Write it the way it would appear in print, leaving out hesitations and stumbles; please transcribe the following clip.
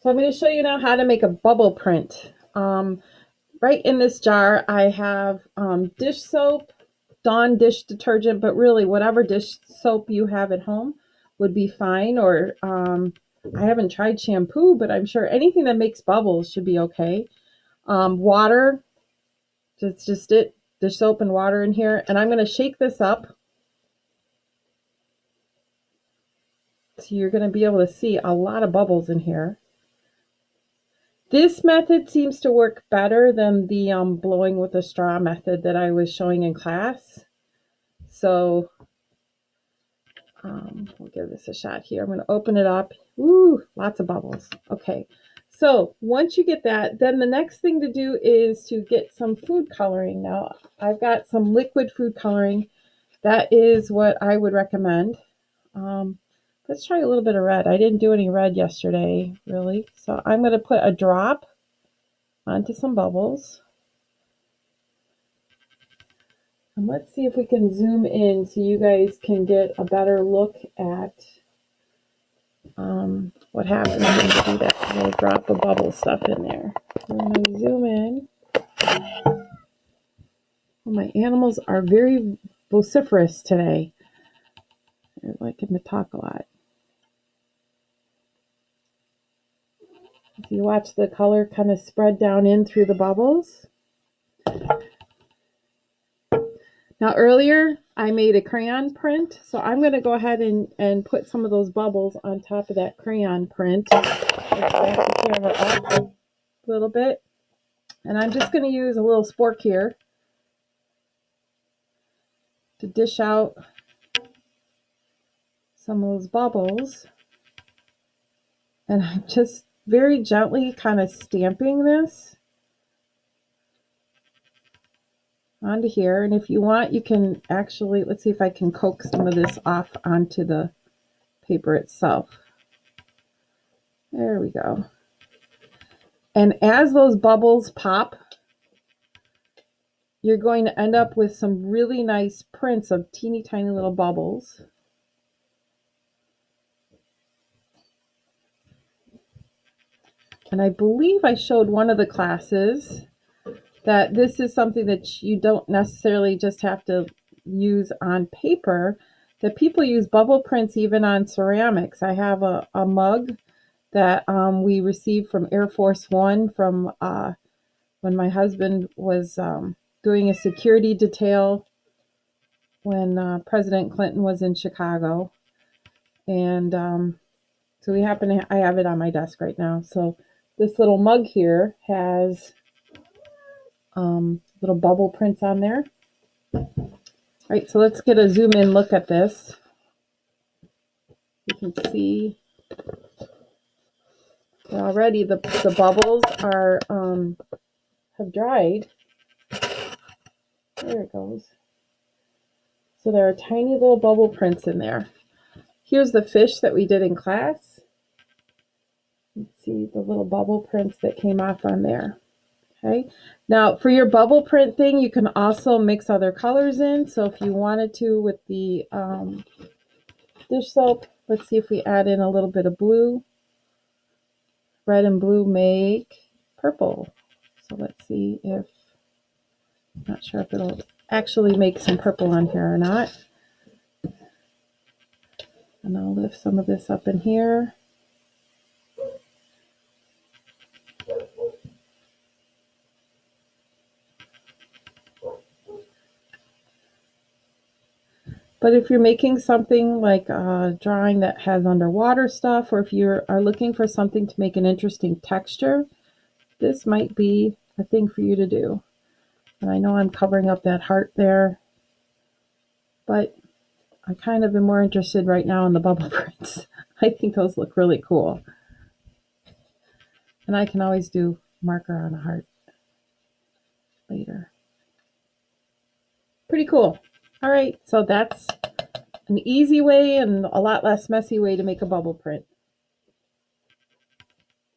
So I'm going to show you now how to make a bubble print. Right in this jar, I have dish soap, Dawn dish detergent, but really whatever dish soap you have at home would be fine. Or I haven't tried shampoo, but I'm sure anything that makes bubbles should be okay. Water, that's just it. Dish soap and water in here. And I'm going to shake this up. So you're going to be able to see a lot of bubbles in here. This method seems to work better than the blowing with a straw method that I was showing in class. So we'll give this a shot here. I'm going to open it up. Ooh, lots of bubbles. Okay, so once you get that, then the next thing to do is to get some food coloring. Now, I've got some liquid food coloring. That is what I would recommend. Let's try a little bit of red. I didn't do any red yesterday, really. So I'm going to put a drop onto some bubbles. And let's see if we can zoom in so you guys can get a better look at what happens when you do that little drop of bubble stuff in there. We're going to zoom in. Well, my animals are very vociferous today. They're liking to talk a lot. If you watch the color kind of spread down in through the bubbles. Now earlier I made a crayon print, so I'm going to go ahead and put some of those bubbles on top of that crayon print. Let's back the camera up a little bit. And I'm just going to use a little spork here to dish out some of those bubbles. And I'm just very gently kind of stamping this onto here. And if you want, you can actually, let's see if I can coax some of this off onto the paper itself. There we go. And as those bubbles pop, you're going to end up with some really nice prints of teeny tiny little bubbles. And I believe I showed one of the classes that this is something that you don't necessarily just have to use on paper, that people use bubble prints even on ceramics. I have a mug that we received from Air Force One from when my husband was doing a security detail when President Clinton was in Chicago. And so we happen to, I have it on my desk right now. So this little mug here has little bubble prints on there. All right, so let's get a zoom in look at this. You can see already the bubbles are have dried. There it goes. So there are tiny little bubble prints in there. Here's the fish that we did in class. You can see the little bubble prints that came off on there. Okay. Now for your bubble print thing, you can also mix other colors in. So if you wanted to with the dish soap, let's see if we add in a little bit of blue. Red and blue make purple. So let's see if, not sure if it'll actually make some purple on here or not. And I'll lift some of this up in here. But if you're making something like a drawing that has underwater stuff, or if you are looking for something to make an interesting texture, this might be a thing for you to do. And I know I'm covering up that heart there, but I kind of am more interested right now in the bubble prints. I think those look really cool. And I can always do marker on a heart later. Pretty cool. All right, so that's an easy way and a lot less messy way to make a bubble print.